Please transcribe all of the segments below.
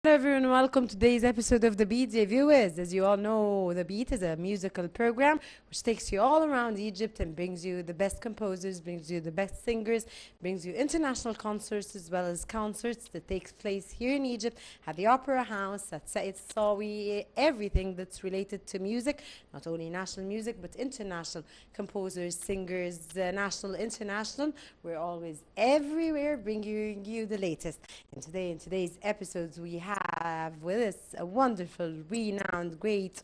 Hello everyone, welcome to today's episode of The Beat, dear viewers. As you all know, The Beat is a musical program which takes you all around Egypt and brings you the best composers, brings you the best singers, brings you international concerts as well as concerts that takes place here in Egypt at the Opera House, at Said Sawi, everything that's related to music, not only national music but international composers, singers, national, international. We're always everywhere bringing you the latest. And today, in today's episodes, we have with us a wonderful, renowned, great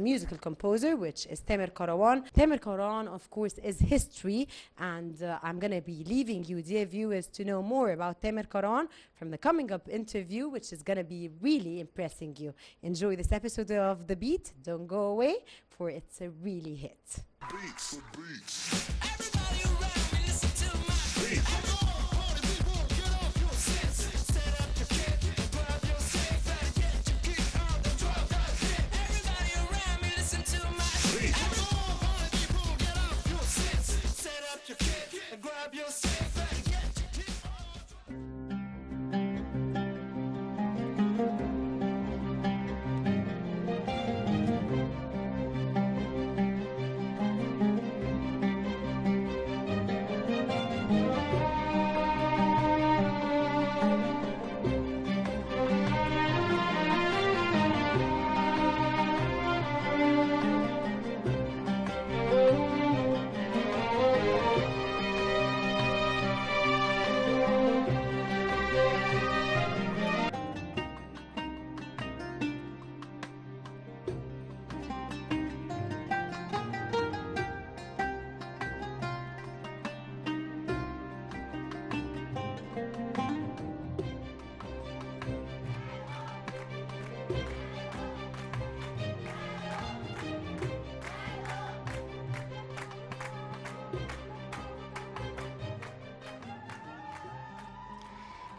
musical composer, which is Tamer Karawan. Tamer Karawan, of course, is history, and I'm going to be leaving you, dear viewers, to know more about Tamer Karawan from the coming up interview, which is going to be really impressing you. Enjoy this episode of The Beat. Don't go away, for it's a really hit. Beats. Everybody around me, listen to my beat. Set up your kit, grab your safe and get your kick on the drop that hit. Everybody around me, listen to my beat. Everyone, people, get off your sits. Set up your kit and grab your safe and get your kick on the drop.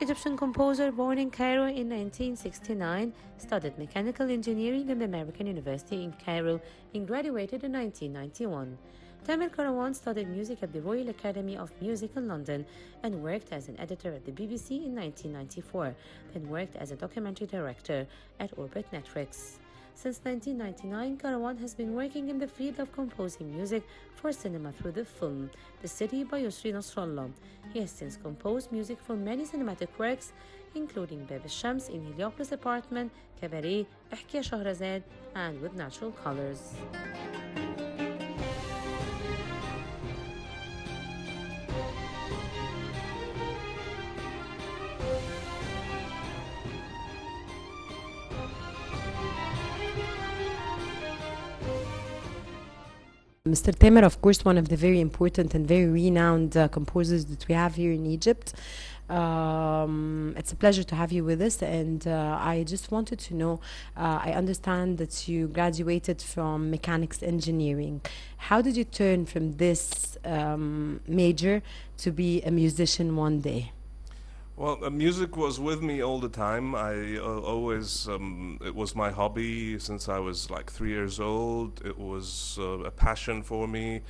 Egyptian composer born in Cairo in 1969, studied mechanical engineering at the American University in Cairo and graduated in 1991. Tamer Karawan studied music at the Royal Academy of Music in London and worked as an editor at the BBC in 1994, then worked as a documentary director at Orbit Networks. Since 1999, Karawan has been working in the field of composing music for cinema through the film The City by Yusri Nasrallah. He has since composed music for many cinematic works, including Bab al-Shams in Heliopolis Apartment, Cabaret, Ihki ya Shahrazad, and With Natural Colors. Mr. Tamer, of course, one of the very important and very renowned composers that we have here in Egypt. It's a pleasure to have you with us, and I just wanted to know, I understand that you graduated from mechanics engineering. How did you turn from this major to be a musician one day? Well, music was with me all the time. I always, it was my hobby since I was like 3 years old. It was a passion for me.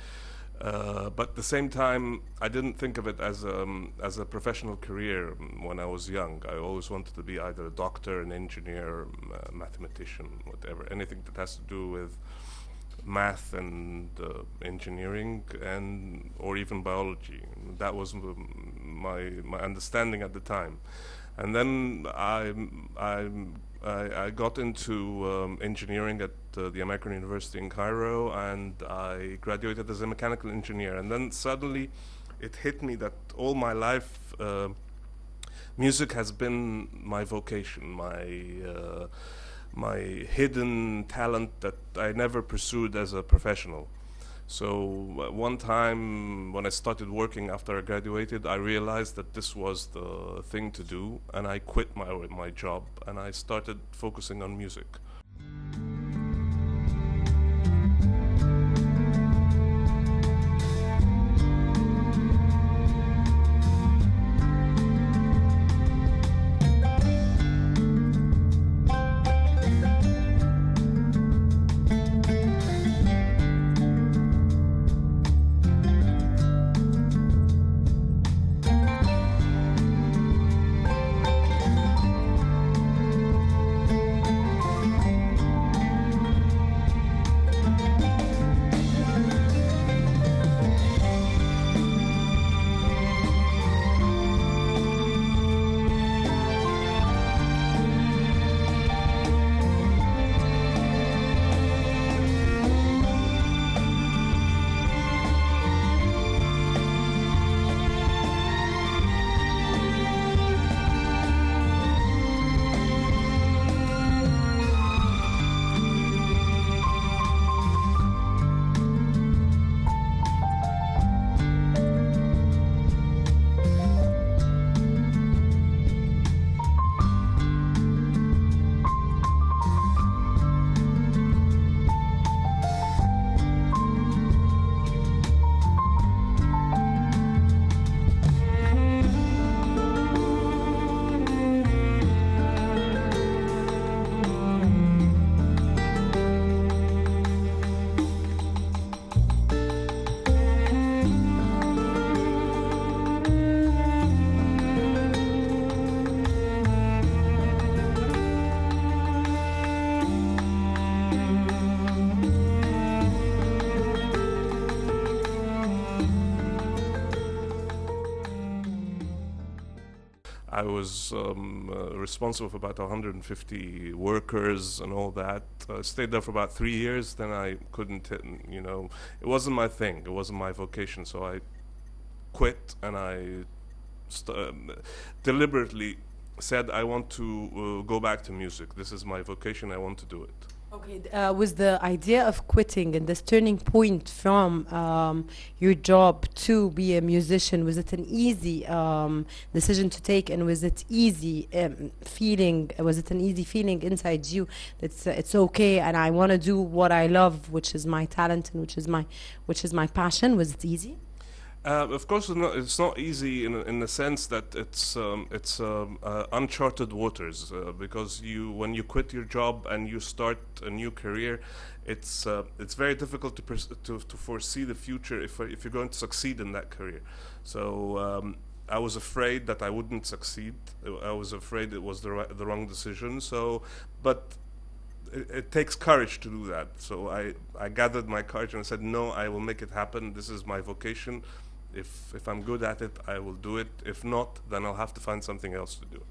But at the same time, I didn't think of it as a professional career when I was young. I always wanted to be either a doctor, an engineer, a mathematician, whatever, anything that has to do with math and engineering and or even biology. That was my understanding at the time. And then I got into engineering at the American University in Cairo, and I graduated as a mechanical engineer. And then suddenly it hit me that all my life music has been my vocation, my hidden talent that I never pursued as a professional. So one time when I started working after I graduated, I realized that this was the thing to do, and I quit my job and I started focusing on music. I was responsible for about 150 workers and all that. I stayed there for about 3 years. Then I couldn't, it wasn't my thing. It wasn't my vocation. So I quit, and I deliberately said, I want to go back to music. This is my vocation. I want to do it. Okay, was the idea of quitting and this turning point from your job to be a musician, was it an easy decision to take, and was it easy feeling? Was it an easy feeling inside you that it's okay, and I want to do what I love, which is my talent and which is my passion? Was it easy? Of course, it's not easy in the sense that it's uncharted waters, because when you quit your job and you start a new career, it's very difficult to foresee the future if you're going to succeed in that career. So I was afraid that I wouldn't succeed. I was afraid it was the wrong decision. So, but it takes courage to do that. So I gathered my courage and I said, no, I will make it happen. This is my vocation. If I'm good at it, I will do it. If not, then I'll have to find something else to do.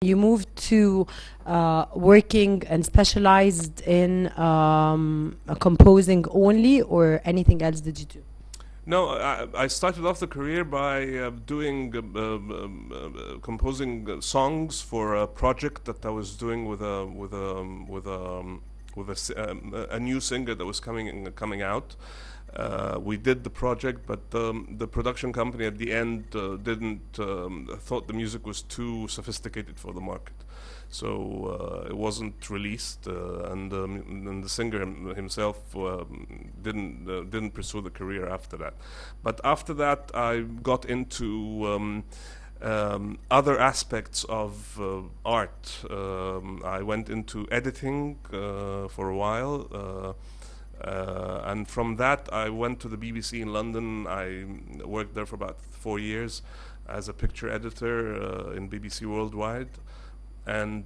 You moved to working and specialized in composing only, or anything else did you do? No, I started off the career by composing songs for a project that I was doing with a new singer that was coming out. We did the project, but the production company at the end thought the music was too sophisticated for the market, so it wasn't released, and the singer himself didn't pursue the career after that. But after that, I got into other aspects of art. I went into editing for a while. And from that, I went to the BBC in London. I worked there for about 4 years as a picture editor in BBC Worldwide, and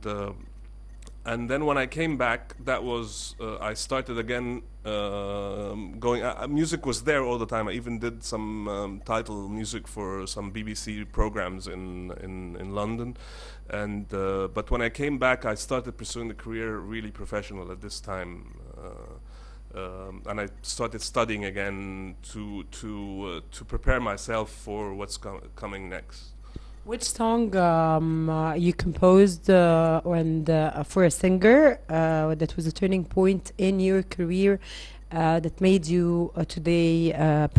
then when I came back, that was I started again going. Music was there all the time. I even did some title music for some BBC programs in London, and but when I came back, I started pursuing the career really professional at this time. And I started studying again to prepare myself for what's coming next. Which song you composed for a singer that was a turning point in your career that made you today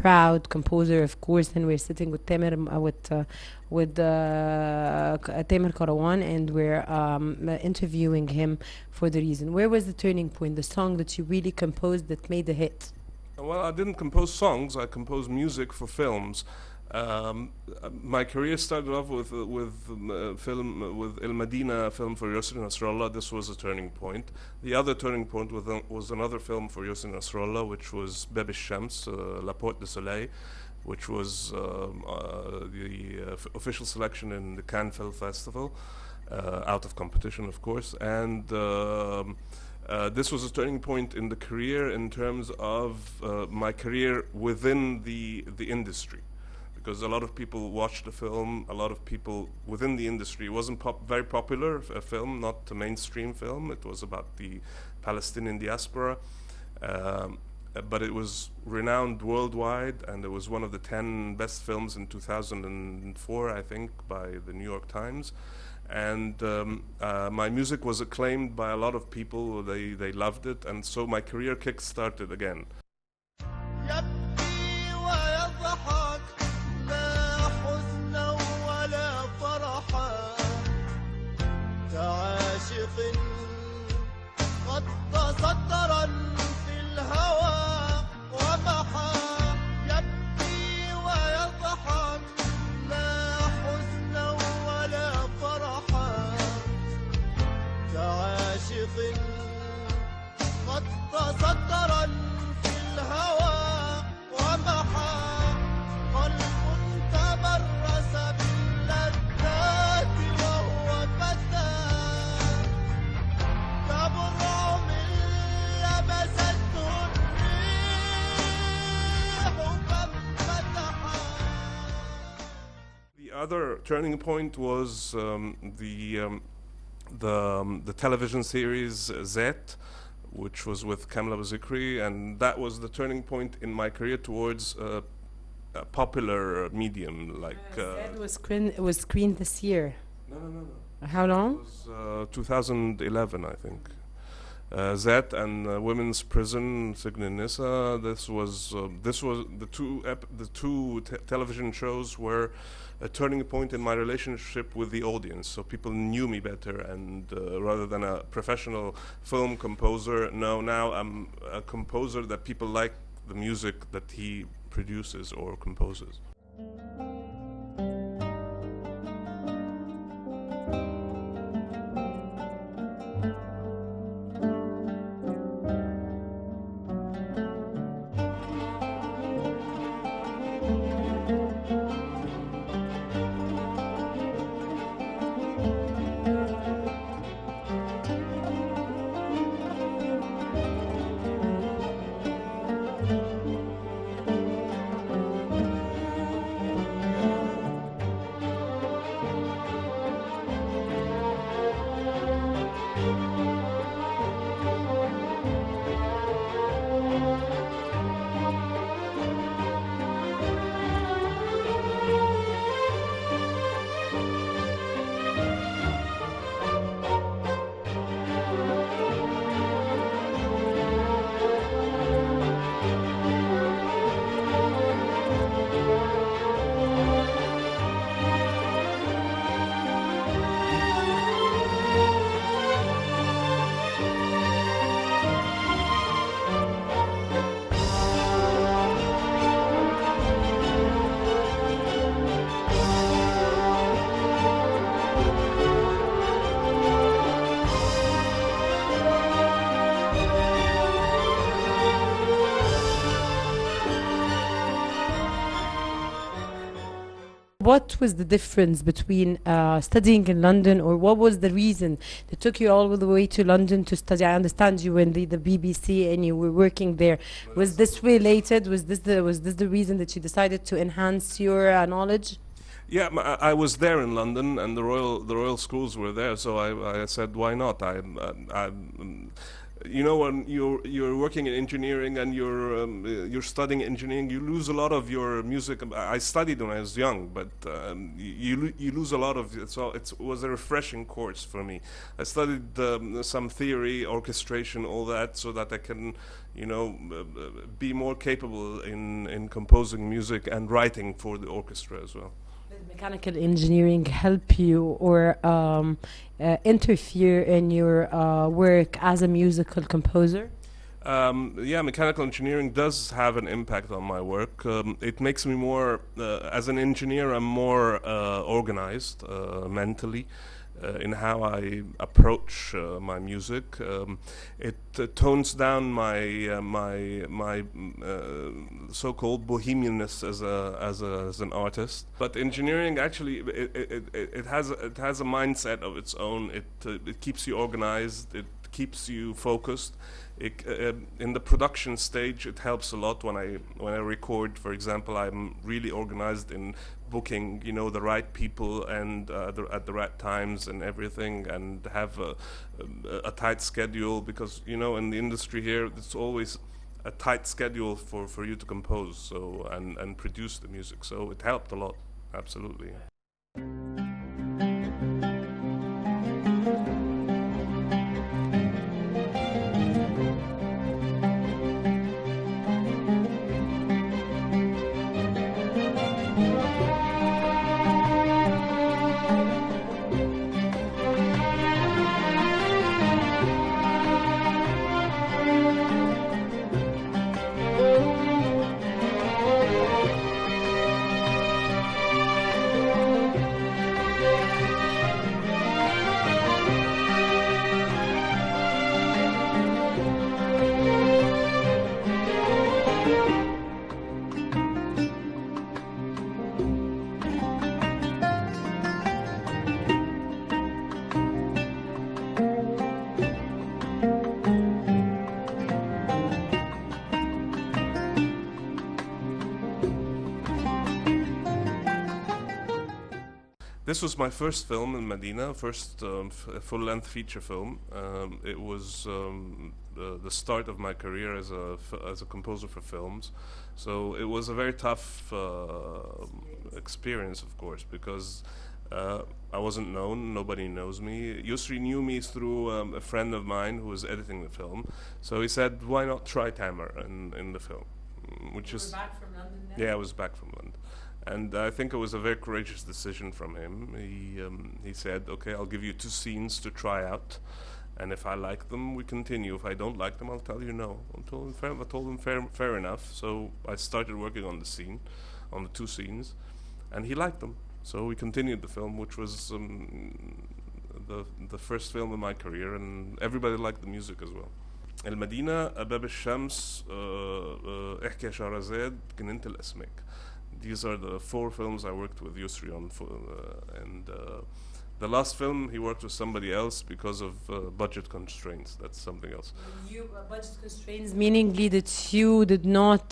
proud composer, of course? And we're sitting with Tamer Karawan, and we're interviewing him for the reason. Where was the turning point, the song that you really composed that made a hit? Well, I didn't compose songs. I composed music for films. My career started off with El Medina film for Yusri Nasrallah. This was a turning point. The other turning point was another film for Yusri Nasrallah, which was Bab al-Shams, La Porte du Soleil, which was the official selection in the Cannes Film Festival, out of competition, of course. And this was a turning point in the career in terms of my career within the industry. Because a lot of people watched the film, a lot of people within the industry. It wasn't very popular, a film, not a mainstream film. It was about the Palestinian diaspora. But it was renowned worldwide, and it was one of the 10 best films in 2004, I think, by the New York Times. And my music was acclaimed by a lot of people. They loved it, and so my career kick-started again. يبكي ويضحك The other turning point was the television series Z, which was with Kamla Bazikri, and that was the turning point in my career towards a popular medium like. It was screened this year. No. How long? It was 2011, I think. Z and Women's Prison, Sign Nisa. This was the two television shows were a turning point in my relationship with the audience. So people knew me better, and rather than a professional film composer, now I'm a composer that people like the music that he produces or composes. What was the difference between studying in London, or what was the reason that took you all the way to London to study? I understand you were in the BBC and you were working there. Was this related? Was this the reason that you decided to enhance your knowledge? Yeah, I was there in London, and the Royal Schools were there, so I said, why not? You know, when you're working in engineering and you're studying engineering, you lose a lot of your music. I studied when I was young, but you lose a lot of it. So it was a refreshing course for me. I studied some theory, orchestration, all that, so that I can, you know, be more capable in composing music and writing for the orchestra as well. Did mechanical engineering help you or interfere in your work as a musical composer? Yeah, mechanical engineering does have an impact on my work. It makes me more, as an engineer, I'm more organized mentally in how I approach my music. It tones down my so-called bohemianness as an artist. But engineering actually it has a mindset of its own. It keeps you organized. It keeps you focused. In the production stage, it helps a lot when I record. For example, I'm really organized in booking, you know, the right people and at the right times and everything, and have a tight schedule, because, you know, in the industry here, it's always a tight schedule for you to compose, so and produce the music. So it helped a lot, absolutely. This was my first film in Medina, first full-length feature film. It was the start of my career as a composer for films. So it was a very tough experience, of course, because I wasn't known. Nobody knows me. Yusri knew me through a friend of mine who was editing the film. So he said, "Why not try Tamer in the film?" Which is back from London then? yeah, I was back from London. And I think it was a very courageous decision from him. He said, "Okay, I'll give you 2 scenes to try out, and if I like them, we continue. If I don't like them, I'll tell you no." I told him fair enough. So I started working on the 2 scenes, and he liked them. So we continued the film, which was the first film in my career, and everybody liked the music as well. المدينة، باب الشمس، احكي يا شهرزاد، جنينة الأسماك. These are the 4 films I worked with Yusri on, and the last film he worked with somebody else because of budget constraints. That's something else. You budget constraints, meaningly that you did not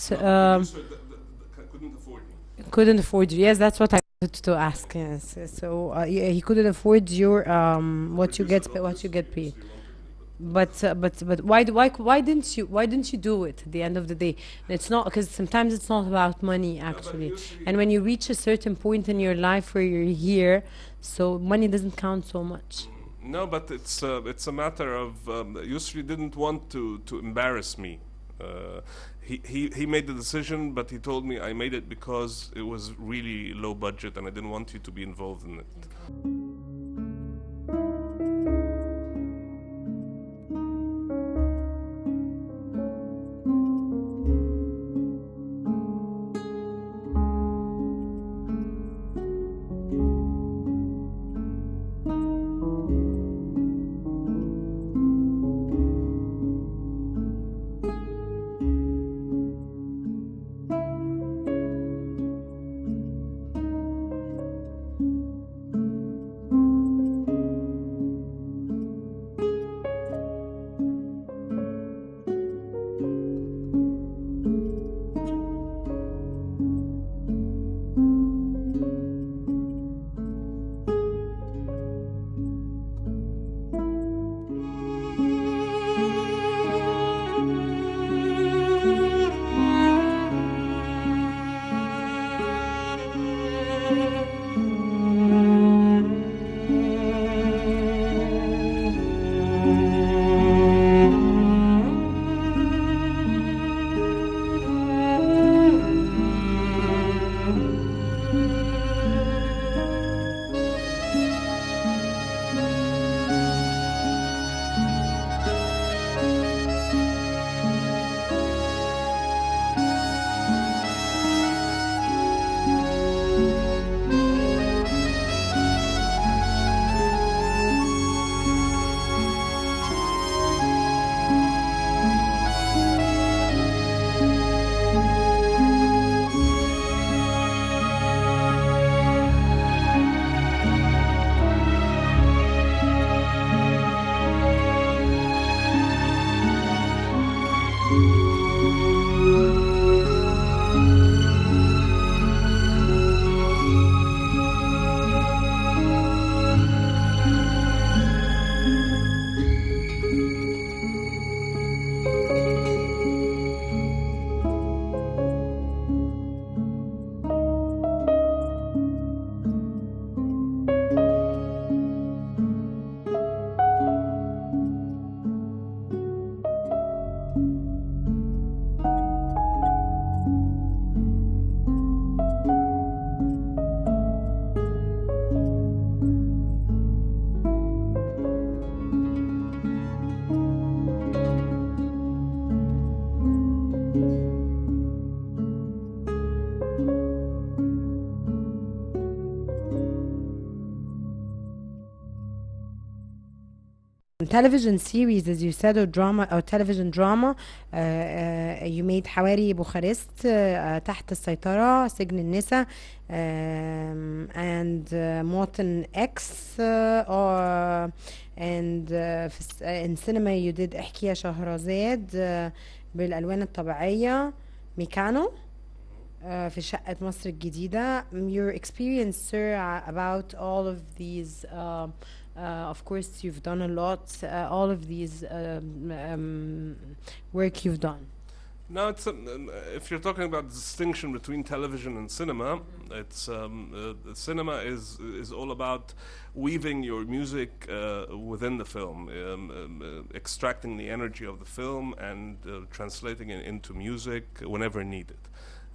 Couldn't afford me. couldn't afford you. Yes, that's what I wanted to ask. Yes, so he couldn't afford your what you get paid. But why didn't you do it at the end of the day? It's not, because sometimes it's not about money actually, and when you reach a certain point in your life where you're here, so money doesn't count so much. No, but it's a matter of Yusri didn't want to embarrass me. He made the decision, but he told me I made it because it was really low budget and I didn't want you to be involved in it. television series, as you said, or drama or television drama. You made حواري بوخارست, تحت السيطرة, سجن النساء, and مواطن X, and in cinema you did احكي يا شهرزاد, بالألوان الطبيعية, ميكانو, في شقة مصر الجديدة. Your experience, sir, about all of these, of course, you've done a lot, all of these work you've done. No, it's if you're talking about the distinction between television and cinema, it's cinema is all about weaving your music within the film, extracting the energy of the film and translating it into music whenever needed.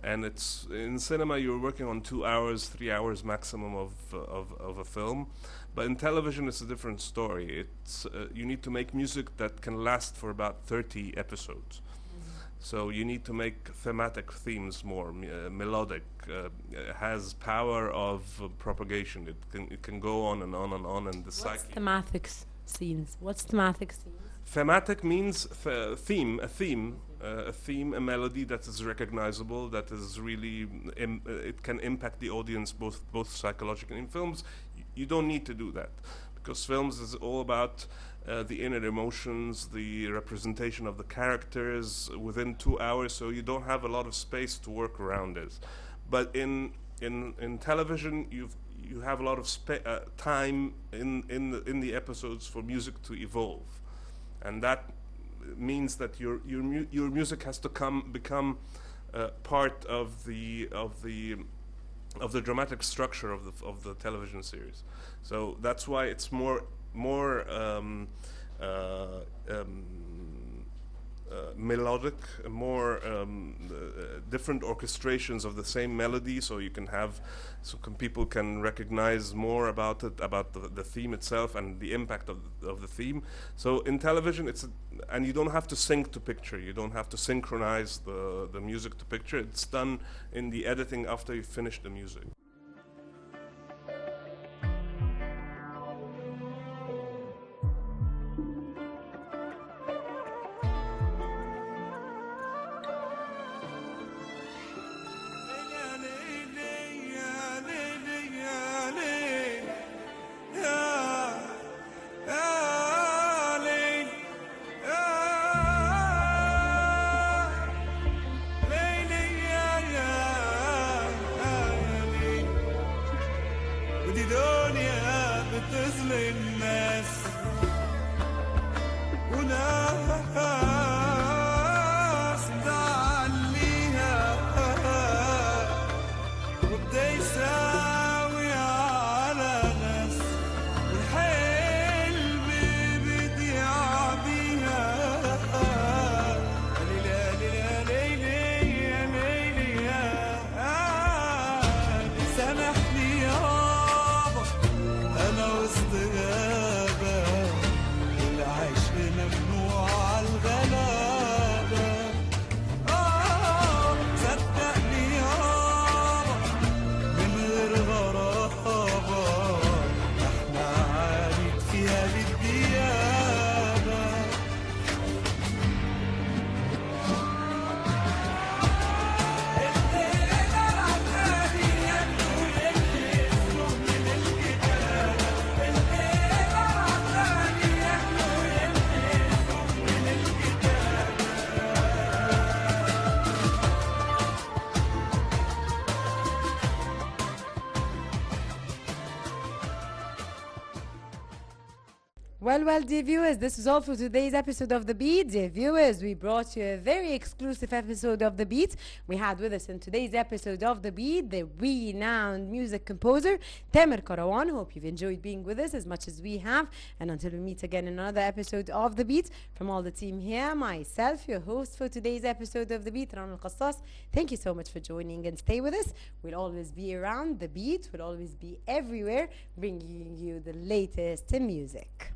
And it's in cinema you're working on 2 hours, 3 hours maximum of a film, but in television it's a different story. It's you need to make music that can last for about 30 episodes. So you need to make thematic themes more melodic. Has power of propagation. It can go on and on and on, and the What's psyche. thematic scenes? What's thematic scenes? Thematic means a theme, a melody that is recognizable, that is really it can impact the audience both psychologically. In films, you don't need to do that because films is all about the inner emotions, the representation of the characters within 2 hours, so you don't have a lot of space to work around it. But in television, you have a lot of time in the episodes for music to evolve, and that means that your music has to become part of the dramatic structure of the television series. So that's why it's more melodic, more different orchestrations of the same melody, so people can recognize more about it, about the theme itself and the impact of the theme. So in television, and you don't have to sync to picture, you don't have to synchronize the music to picture. It's done in the editing after you finish the music. ودي دنيا بتظلم الناس وناس تعليها وبدا يساوي على ناس والحلم بيضيع بيها ليلى ليلى ليلى يا ليلى يا سامحني يابا أنا وسط غابة العشق ممنوع عالغلابة صدقني يابا من غير غرابة احنا عانيت فيها للديابة Well, dear viewers, this is all for today's episode of The Beat. Dear viewers, we brought you a very exclusive episode of The Beat. We had with us in today's episode of The Beat the renowned music composer, Tamer Karawan. Hope you've enjoyed being with us as much as we have. And until we meet again in another episode of The Beat, from all the team here, myself, your host for today's episode of The Beat, Rana Al-Qassas, thank you so much for joining and stay with us. We'll always be around. The Beat will always be everywhere, bringing you the latest in music.